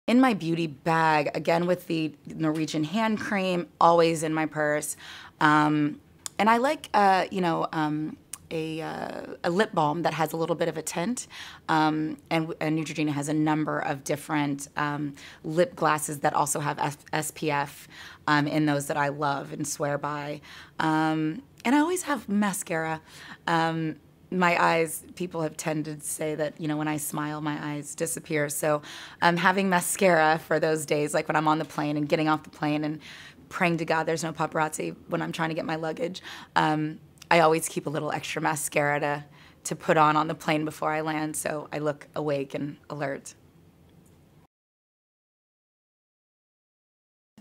In my beauty bag, again with the Norwegian hand cream, always in my purse. And I like, a lip balm that has a little bit of a tint. And Neutrogena has a number of different lip glosses that also have SPF in those that I love and swear by. And I always have mascara. My eyes, people have tended to say that, when I smile, my eyes disappear. So having mascara for those days, like when I'm on the plane and getting off the plane and praying to God there's no paparazzi when I'm trying to get my luggage. I always keep a little extra mascara to put on the plane before I land so I look awake and alert.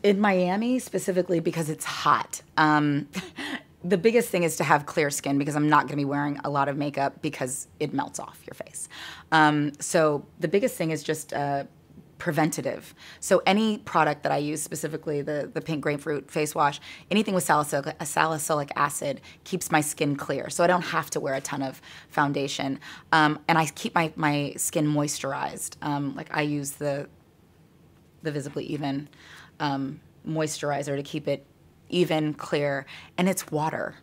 In Miami, specifically because it's hot, the biggest thing is to have clear skin because I'm not going to be wearing a lot of makeup because it melts off your face. So the biggest thing is just preventative. So any product that I use, specifically the pink grapefruit face wash, anything with salicylic acid keeps my skin clear. So I don't have to wear a ton of foundation. And I keep my skin moisturized. Like I use the Visibly Even moisturizer to keep it even, clear, and it's water.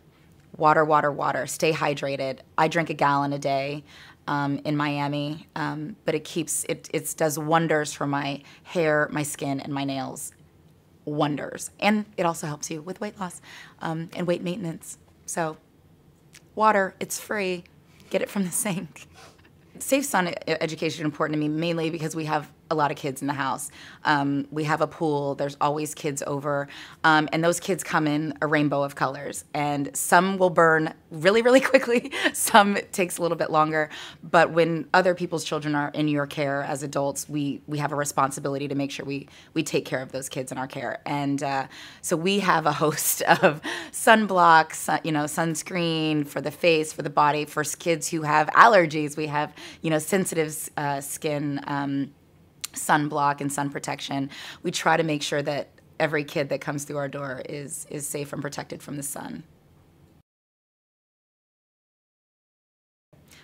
Water, water, water. Stay hydrated. I drink a gallon a day in Miami, but it does wonders for my hair, my skin, and my nails. Wonders. And it also helps you with weight loss and weight maintenance. So water, it's free. Get it from the sink. Safe sun education is important to me, mainly because we have a lot of kids in the house. We have a pool. There's always kids over. And those kids come in a rainbow of colors. And some will burn really, really quickly. Some it takes a little bit longer. But when other people's children are in your care as adults, we have a responsibility to make sure we take care of those kids in our care. And so we have a host of sunblocks, sunscreen for the face, for the body, for kids who have allergies. We have, sensitive skin sunblock and sun protection. We try to make sure that every kid that comes through our door is safe and protected from the sun.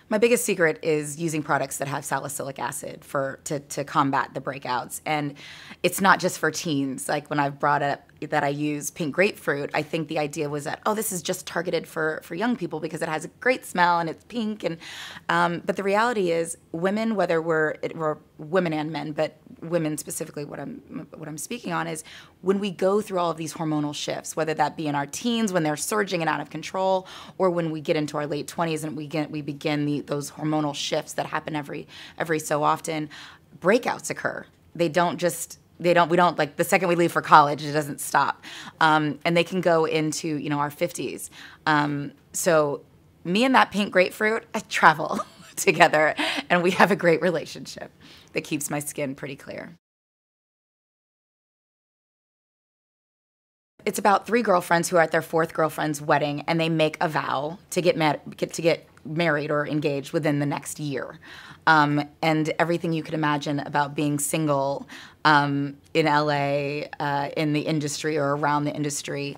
My biggest secret is using products that have salicylic acid to combat the breakouts. And it's not just for teens. Like when I've brought up that I use pink grapefruit, I think the idea was that, this is just targeted for young people because it has a great smell and it's pink. And but the reality is, women, whether we're women and men, but women specifically, what I'm speaking on is when we go through all of these hormonal shifts, whether that be in our teens when they're surging and out of control, or when we get into our late 20s and we begin those hormonal shifts that happen every so often, breakouts occur. We don't like the second we leave for college, it doesn't stop. And they can go into, our 50s. So me and that pink grapefruit, I travel together and we have a great relationship that keeps my skin pretty clear. It's about 3 girlfriends who are at their 4th girlfriend's wedding, and they make a vow to get married or engaged within the next year. And everything you could imagine about being single in LA, in the industry or around the industry,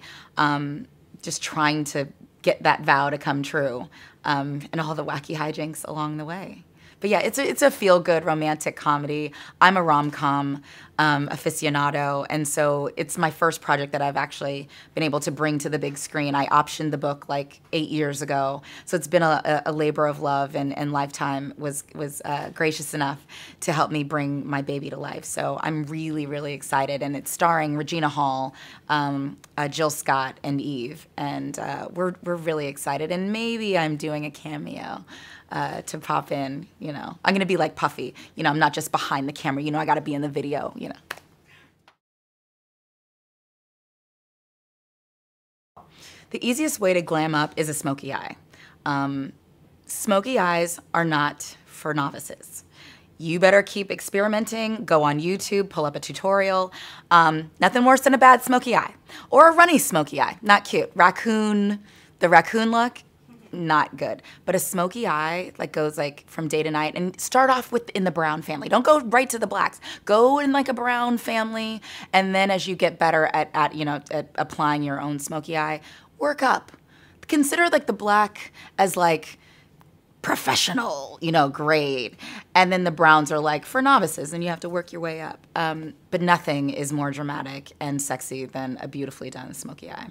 just trying to get that vow to come true, and all the wacky hijinks along the way. But yeah, it's a feel-good romantic comedy. I'm a rom-com aficionado, and so it's my first project that I've actually been able to bring to the big screen. I optioned the book like 8 years ago, so it's been a labor of love, and Lifetime was gracious enough to help me bring my baby to life. So I'm really, really excited, and it's starring Regina Hall, Jill Scott, and Eve, and we're really excited. And maybe I'm doing a cameo to pop in, I'm going to be like Puffy. I'm not just behind the camera. I got to be in the video, The easiest way to glam up is a smoky eye. Smoky eyes are not for novices. You better keep experimenting, go on YouTube, pull up a tutorial. Nothing worse than a bad smoky eye. Or a runny smoky eye, not cute. The raccoon look, not good. But a smoky eye goes from day to night, and start off in the brown family. Don't go right to the blacks. Go in a brown family, and then as you get better at applying your own smoky eye, work up. Consider the black as professional, great. And then the browns are like for novices, and you have to work your way up. But nothing is more dramatic and sexy than a beautifully done smoky eye.